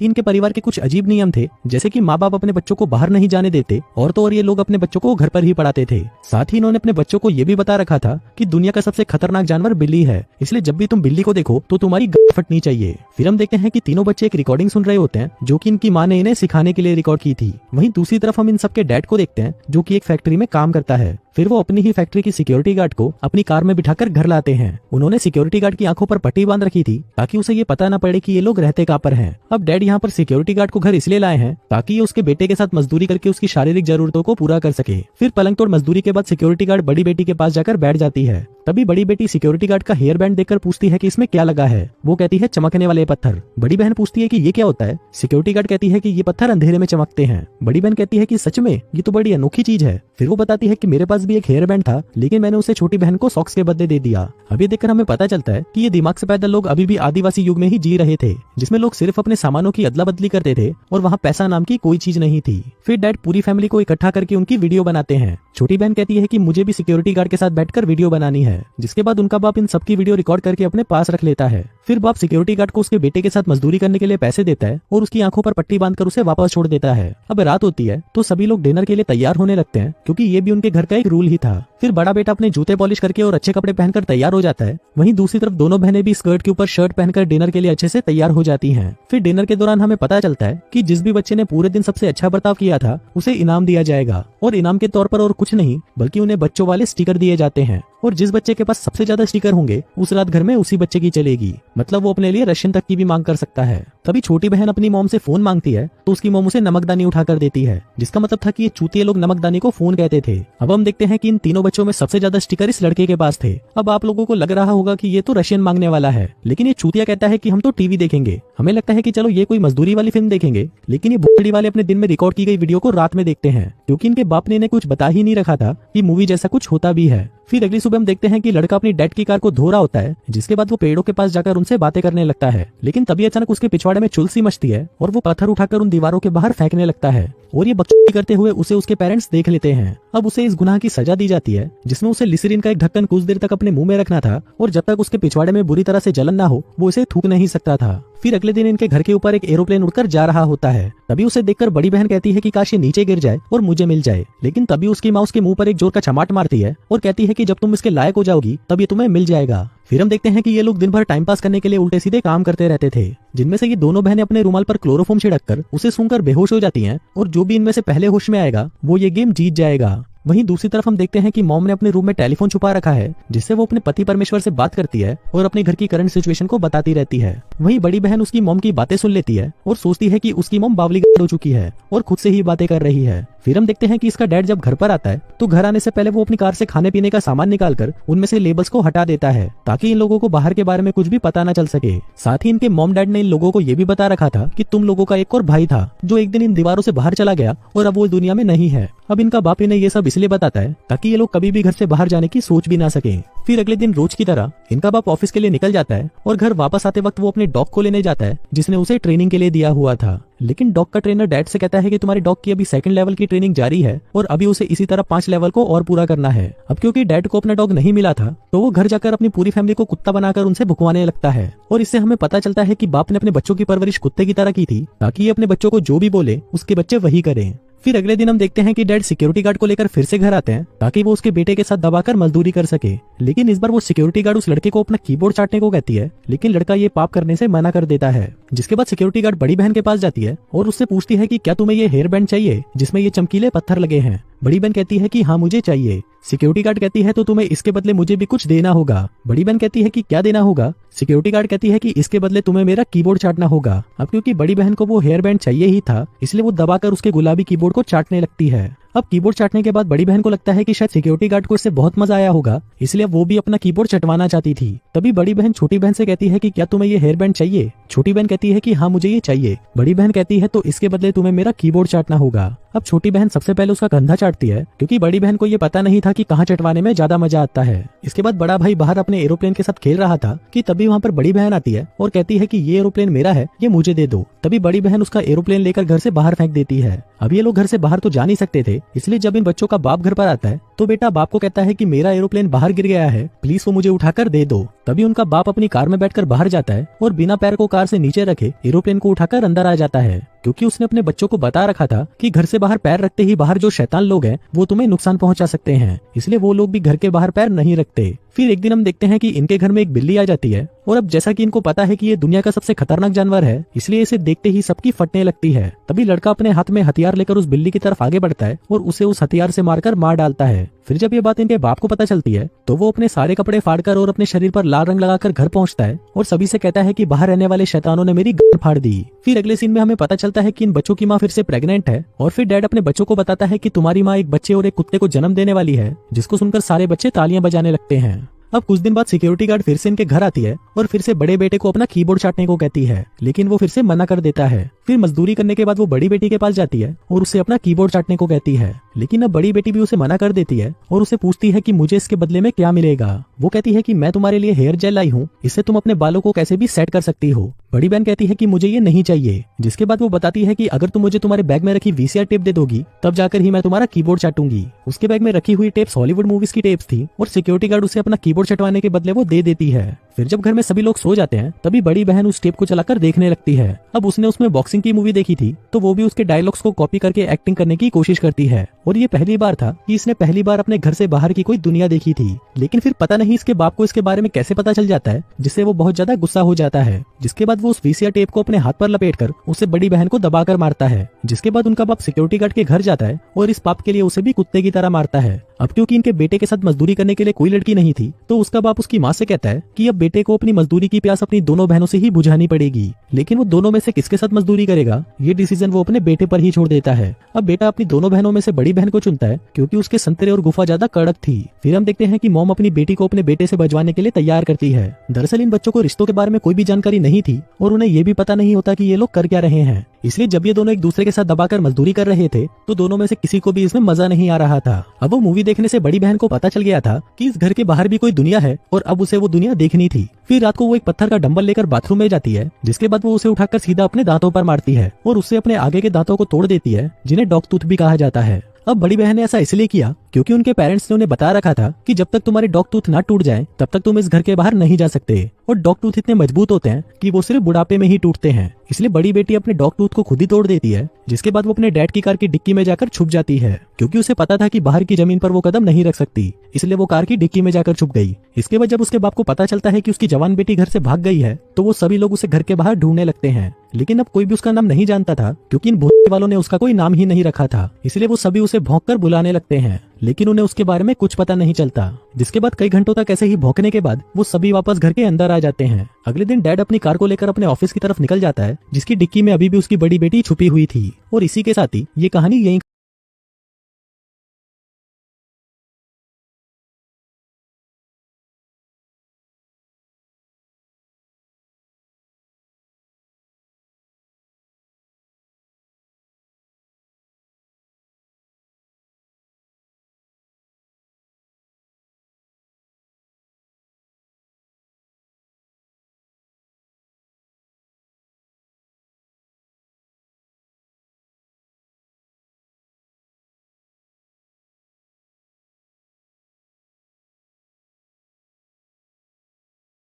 इनके परिवार के कुछ अजीब नियम थे, जैसे कि माँ बाप अपने बच्चों को बाहर नहीं जाने देते और तो और ये लोग अपने बच्चों को घर पर ही पढ़ाते थे। साथ ही इन्होंने अपने बच्चों को ये भी बता रखा था कि दुनिया का सबसे खतरनाक जानवर बिल्ली है, इसलिए जब भी तुम बिल्ली को देखो तो तुम्हारी गल फटनी चाहिए। फिर हम देखते हैं कि तीनों बच्चे एक रिकॉर्डिंग सुन रहे होते हैं जो कि इनकी माँ ने इन्हें सिखाने के लिए रिकॉर्ड की थी। वहीं दूसरी तरफ हम इन सबके डैड को देखते हैं जो कि एक फैक्ट्री में काम करता है। फिर वो अपनी ही फैक्ट्री की सिक्योरिटी गार्ड को अपनी कार में बिठाकर घर लाते हैं। उन्होंने सिक्योरिटी गार्ड की आंखों पर पट्टी बांध रखी थी ताकि उसे ये पता न पड़े कि ये लोग रहते कहाँ पर हैं। अब डैड यहाँ पर सिक्योरिटी गार्ड को घर इसलिए लाए हैं ताकि ये उसके बेटे के साथ मजदूरी करके उसकी शारीरिक जरूरतों को पूरा कर सके। फिर पलंग तोड़ मजदूरी के बाद सिक्योरिटी गार्ड बड़ी बेटी के पास जाकर बैठ जाती है। तभी बड़ी बेटी सिक्योरिटी गार्ड का हेयर बैंड देखकर पूछती है कि इसमें क्या लगा है। वो कहती है चमकने वाले पत्थर। बड़ी बहन पूछती है कि ये क्या होता है। सिक्योरिटी गार्ड कहती है कि ये पत्थर अंधेरे में चमकते हैं। बड़ी बहन कहती है कि सच में, ये तो बड़ी अनोखी चीज है। फिर वो बताती है कि मेरे पास भी एक हेयर बैंड था, लेकिन मैंने उसे छोटी बहन को सॉक्स के बदले दे दिया। अभी देखकर हमें पता चलता है कि ये दिमाग से पैदल लोग अभी भी आदिवासी युग में ही जी रहे थे, जिसमें लोग सिर्फ अपने सामानों की अदला बदली करते थे और वहाँ पैसा नाम की कोई चीज नहीं थी। फिर डैड पूरी फैमिली को इकट्ठा करके उनकी वीडियो बनाते हैं। छोटी बहन कहती है कि मुझे भी सिक्योरिटी गार्ड के साथ बैठकर वीडियो बनानी है, जिसके बाद उनका बाप इन सबकी वीडियो रिकॉर्ड करके अपने पास रख लेता है। फिर बाप सिक्योरिटी गार्ड को उसके बेटे के साथ मजदूरी करने के लिए पैसे देता है और उसकी आंखों पर पट्टी बांधकर उसे वापस छोड़ देता है। अब रात होती है तो सभी लोग डिनर के लिए तैयार होने लगते हैं, क्योंकि ये भी उनके घर का एक रूल ही था। फिर बड़ा बेटा अपने जूते पॉलिश करके और अच्छे कपड़े पहनकर तैयार हो जाता है। वहीं दूसरी तरफ दोनों बहनें भी स्कर्ट के ऊपर शर्ट पहनकर डिनर के लिए अच्छे से तैयार हो जाती हैं। फिर डिनर के दौरान हमें पता चलता है कि जिस भी बच्चे ने पूरे दिन सबसे अच्छा बर्ताव किया था उसे इनाम दिया जाएगा, और इनाम के तौर पर और कुछ नहीं बल्कि उन्हें बच्चों वाले स्टिकर दिए जाते हैं, और जिस बच्चे के पास सबसे ज्यादा स्टिकर होंगे उस रात घर में उसी बच्चे की चलेगी। मतलब वो अपने लिए रशियन तक की भी मांग कर सकता है। तभी छोटी बहन अपनी मॉम से फोन मांगती है तो उसकी मॉम उसे नमकदानी उठा कर देती है, जिसका मतलब था कि ये चूतिए लोग नमकदानी को फोन कहते थे। अब हम देखते हैं कि इन तीनों बच्चों में सबसे ज्यादा स्टिकर इस लड़के के पास थे। अब आप लोगों को लग रहा होगा कि ये तो रशियन मांगने वाला है, लेकिन ये चूतिया कहता है कि हम तो टीवी देखेंगे। हमें लगता है कि चलो ये कोई मजदूरी वाली फिल्म देखेंगे, लेकिन ये भुखड़ी वाले अपने दिन में रिकॉर्ड की गई वीडियो को रात में देखते हैं, क्योंकि इनके बाप ने इन्हें कुछ बता ही नहीं रखा था कि मूवी जैसा कुछ होता भी है। फिर अगली सुबह हम देखते हैं कि लड़का अपनी डैड की कार को धो रहा होता है, जिसके बाद वो पेड़ों के पास जाकर उनसे बातें करने लगता है। लेकिन तभी अचानक उसके पिछवाड़े में चुलसी मचती है और वो पत्थर उठाकर उन दीवारों के बाहर फेंकने लगता है, और ये बकचोदी करते हुए उसे उसके पेरेंट्स देख लेते हैं। अब उसे इस गुनाह की सजा दी जाती है, जिसमें उसे लिसरीन का एक ढक्कन कुछ देर तक अपने मुंह में रखना था, और जब तक उसके पिछवाड़े में बुरी तरह से जलन ना हो वो इसे थूक नहीं सकता था। फिर अगले दिन इनके घर के ऊपर एक एरोप्लेन उड़कर जा रहा होता है। तभी उसे देखकर बड़ी बहन कहती है कि काश ये नीचे गिर जाए और मुझे मिल जाए, लेकिन तभी उसकी माँ उसके मुंह पर एक जोर का चमाट मारती है और कहती है कि जब तुम इसके लायक हो जाओगी तब ये तुम्हें मिल जाएगा। फिर हम देखते हैं कि ये लोग दिन भर टाइम पास करने के लिए उल्टे सीधे काम करते रहते थे, जिनमें से ये दोनों बहनें अपने रुमाल पर क्लोरोफॉर्म छिड़ककर उसे सूंघकर बेहोश हो जाती हैं, और जो भी इनमें से पहले होश में आएगा वो ये गेम जीत जाएगा। वहीं दूसरी तरफ हम देखते हैं कि मॉम ने अपने रूम में टेलीफोन छुपा रखा है, जिससे वो अपने पति परमेश्वर से बात करती है और अपने घर की करंट सिचुएशन को बताती रहती है। वहीं बड़ी बहन उसकी मॉम की बातें सुन लेती है और सोचती है कि उसकी मॉम बावली हो चुकी है और खुद से ही बातें कर रही है। फिर हम देखते हैं कि इसका डैड जब घर पर आता है तो घर आने से पहले वो अपनी कार से खाने पीने का सामान निकालकर उनमें से लेबल्स को हटा देता है, ताकि इन लोगों को बाहर के बारे में कुछ भी पता न चल सके। साथ ही इनके मॉम डैड ने इन लोगों को ये भी बता रखा था कि तुम लोगों का एक और भाई था जो एक दिन इन दीवारों से बाहर चला गया और अब वो दुनिया में नहीं है। अब इनका बाप इन्हें ये सब इसलिए बताता है ताकि ये लोग कभी भी घर से बाहर जाने की सोच भी ना सके। फिर अगले दिन रोज की तरह इनका बाप ऑफिस के लिए निकल जाता है और घर वापस आते वक्त वो अपने डॉग को लेने जाता है, जिसने उसे ट्रेनिंग के लिए दिया हुआ था। लेकिन डॉग का ट्रेनर डैड से कहता है कि तुम्हारे डॉग की अभी 2nd लेवल की ट्रेनिंग जारी है और अभी उसे इसी तरह 5 लेवल को और पूरा करना है। अब क्योंकि डैड को अपना डॉग नहीं मिला था तो वो घर जाकर अपनी पूरी फैमिली को कुत्ता बनाकर उनसे भुकवाने लगता है, और इससे हमें पता चलता है कि बाप ने अपने बच्चों की परवरिश कुत्ते की तरह की थी, ताकि ये अपने बच्चों को जो भी बोले उसके बच्चे वही करें। फिर अगले दिन हम देखते हैं कि डैड सिक्योरिटी गार्ड को लेकर फिर से घर आते हैं ताकि वो उसके बेटे के साथ दबाकर मजदूरी कर सके। लेकिन इस बार वो सिक्योरिटी गार्ड उस लड़के को अपना कीबोर्ड चाटने को कहती है, लेकिन लड़का ये पाप करने से मना कर देता है। जिसके बाद सिक्योरिटी गार्ड बड़ी बहन के पास जाती है और उससे पूछती है कि क्या तुम्हें ये हेयर बैंड चाहिए जिसमें ये चमकीले पत्थर लगे हैं। बड़ी बहन कहती है कि हाँ मुझे चाहिए। सिक्योरिटी गार्ड कहती है तो तुम्हें इसके बदले मुझे भी कुछ देना होगा। बड़ी बहन कहती है कि क्या देना होगा। सिक्योरिटी गार्ड कहती है कि इसके बदले तुम्हें मेरा कीबोर्ड चाटना होगा। अब क्योंकि बड़ी बहन को वो हेयर बैंड चाहिए ही था, इसलिए वो दबाकर उसके गुलाबी कीबोर्ड को चाटने लगती है। अब कीबोर्ड चाटने के बाद बड़ी बहन को लगता है कि शायद सिक्योरिटी गार्ड को इससे बहुत मजा आया होगा, इसलिए वो भी अपना कीबोर्ड चटवाना चाहती थी। तभी बड़ी बहन छोटी बहन से कहती है कि क्या तुम्हें ये हेयर बैंड चाहिए। छोटी बहन कहती है कि हाँ मुझे ये चाहिए। बड़ी बहन कहती है तो इसके बदले तुम्हें मेरा कीबोर्ड चाटना होगा। अब छोटी बहन सबसे पहले उसका कंधा चाटती है, क्योंकि बड़ी बहन को ये पता नहीं था कि कहाँ चटवाने में ज्यादा मजा आता है। इसके बाद बड़ा भाई बाहर अपने एरोप्लेन के साथ खेल रहा था कि तभी वहाँ पर बड़ी बहन आती है और कहती है कि ये एरोप्लेन मेरा है, ये मुझे दे दो। तभी बड़ी बहन उसका एरोप्लेन लेकर घर से बाहर फेंक देती है। अब ये लोग घर से बाहर तो जा नहीं सकते थे, इसलिए जब इन बच्चों का बाप घर पर आता है तो बेटा बाप को कहता है कि मेरा एरोप्लेन बाहर गिर गया है, प्लीज वो मुझे उठाकर दे दो। तभी उनका बाप अपनी कार में बैठकर बाहर जाता है और बिना पैर को कार से नीचे रखे एरोप्लेन को उठाकर अंदर आ जाता है, क्योंकि उसने अपने बच्चों को बता रखा था कि घर से बाहर पैर रखते ही बाहर जो शैतान लोग हैं वो तुम्हें नुकसान पहुंचा सकते हैं, इसलिए वो लोग भी घर के बाहर पैर नहीं रखते। फिर एक दिन हम देखते हैं कि इनके घर में एक बिल्ली आ जाती है और अब जैसा कि इनको पता है कि ये दुनिया का सबसे खतरनाक जानवर है, इसलिए इसे देखते ही सबकी फटने लगती है। तभी लड़का अपने हाथ में हथियार लेकर उस बिल्ली की तरफ आगे बढ़ता है और उसे उस हथियार से मारकर मार डालता है। फिर जब ये बात इनके बाप को पता चलती है तो वो अपने सारे कपड़े फाड़कर और अपने शरीर पर लाल रंग लगाकर घर पहुंचता है और सभी से कहता है कि बाहर रहने वाले शैतानों ने मेरी गर्दन फाड़ दी। फिर अगले सीन में हमें पता चलता है कि इन बच्चों की माँ फिर से प्रेग्नेंट है और फिर डैड अपने बच्चों को बताता है कि तुम्हारी माँ एक बच्चे और एक कुत्ते को जन्म देने वाली है, जिसको सुनकर सारे बच्चे तालियां बजाने लगते हैं। अब कुछ दिन बाद सिक्योरिटी गार्ड फिर से इनके घर आती है और फिर से बड़े बेटे को अपना कीबोर्ड चाटने को कहती है, लेकिन वो फिर से मना कर देता है। फिर मजदूरी करने के बाद वो बड़ी बेटी के पास जाती है और उससे अपना कीबोर्ड चाटने को कहती है, लेकिन अब बड़ी बेटी भी उसे मना कर देती है और उसे पूछती है कि मुझे इसके बदले में क्या मिलेगा। वो कहती है कि मैं तुम्हारे लिए हेयर जेल लाई हूँ, इससे तुम अपने बालों को कैसे भी सेट कर सकती हो। बड़ी बहन कहती है कि मुझे ये नहीं चाहिए, जिसके बाद वो बताती है कि अगर तुम मुझे तुम्हारे बैग में रखी वीसीआर टेप दे दोगी तब जाकर ही मैं तुम्हारा कीबोर्ड चाटूंगी। उसके बैग में रखी हुई टेप्स हॉलीवुड मूवीज की टेप्स थी और सिक्योरिटी गार्ड उसे अपना कीबोर्ड चटवाने के बदले वो दे देती है। फिर जब घर में सभी लोग सो जाते हैं तभी बड़ी बहन उस टेप को चलाकर देखने लगती है। अब उसने उसमें बॉक्सिंग की मूवी देखी थी तो वो भी उसके डायलॉग्स को कॉपी करके एक्टिंग करने की कोशिश करती है और ये पहली बार था कि इसने पहली बार अपने घर से बाहर की कोई दुनिया देखी थी। लेकिन फिर पता नहीं इसके बाप को इसके बारे में कैसे पता चल जाता है, जिससे वो बहुत ज्यादा गुस्सा हो जाता है। जिसके बाद वो उस वीसीआर टेप को अपने हाथ पर लपेटकर उसे बड़ी बहन को दबाकर मारता है। जिसके बाद उनका बाप सिक्योरिटी गार्ड के घर जाता है और इस पाप के लिए उसे भी कुत्ते की तरह मारता है। अब क्योंकि इनके बेटे के साथ मजदूरी करने के लिए कोई लड़की नहीं थी तो उसका बाप उसकी माँ से कहता है कि अब बेटे को अपनी मजदूरी की प्यास अपनी दोनों बहनों से ही बुझानी पड़ेगी, लेकिन वो दोनों में से किसके साथ मजदूरी करेगा ये डिसीजन वो अपने बेटे पर ही छोड़ देता है। अब बेटा अपनी दोनों बहनों में से बड़ी बहन को चुनता है क्योंकि उसके संतरे और गुफा ज्यादा कड़क थी। फिर हम देखते हैं कि मॉम अपनी बेटी को अपने बेटे से बजवाने के लिए तैयार करती है। दरअसल इन बच्चों को रिश्तों के बारे में कोई भी जानकारी नहीं थी और उन्हें ये भी पता नहीं होता कि ये लोग कर क्या रहे हैं, इसलिए जब ये दोनों एक दूसरे के साथ दबाकर मजदूरी कर रहे थे तो दोनों में से किसी को भी इसमें मजा नहीं आ रहा था। अब वो मूवी देखने से बड़ी बहन को पता चल गया था कि इस घर के बाहर भी कोई दुनिया है और अब उसे वो दुनिया देखनी थी। फिर रात को वो एक पत्थर का डंबल लेकर बाथरूम में जाती है, जिसके बाद वो उसे उठाकर सीधा अपने दांतों पर मारती है और उससे अपने आगे के दांतों को तोड़ देती है, जिन्हें डॉग टूथ भी कहा जाता है। अब बड़ी बहन ने ऐसा इसलिए किया क्योंकि उनके पेरेंट्स ने उन्हें बता रखा था कि जब तक तुम्हारे डॉग टूथ ना टूट जाए तब तक तुम इस घर के बाहर नहीं जा सकते, और डॉग टूथ इतने मजबूत होते हैं कि वो सिर्फ बुढ़ापे में ही टूटते हैं। इसलिए बड़ी बेटी अपने डॉग टूथ को खुद ही तोड़ देती है, जिसके बाद वो अपने डैड की कार की डिक्की में जाकर छुप जाती है, क्योंकि उसे पता था कि बाहर की जमीन पर वो कदम नहीं रख सकती, इसलिए वो कार की डिक्की में जाकर छुप गई। इसके बाद जब उसके बाप को पता चलता है कि उसकी जवान बेटी घर से भाग गई है तो वो सभी लोग उसे घर के बाहर ढूंढने लगते हैं, लेकिन अब कोई भी उसका नाम नहीं जानता था क्योंकि इन भूत वालों ने उसका कोई नाम ही नहीं रखा था, इसलिए वो सभी उसे भौंक कर बुलाने लगते हैं, लेकिन उन्हें उसके बारे में कुछ पता नहीं चलता। जिसके बाद कई घंटों तक ऐसे ही भौंकने के बाद वो सभी वापस घर के अंदर आ जाते हैं। अगले दिन डैड अपनी कार को लेकर अपने ऑफिस की तरफ निकल जाता है, जिसकी डिक्की में अभी भी उसकी बड़ी बेटी छुपी हुई थी। और इसी के साथ ही ये कहानी यहीं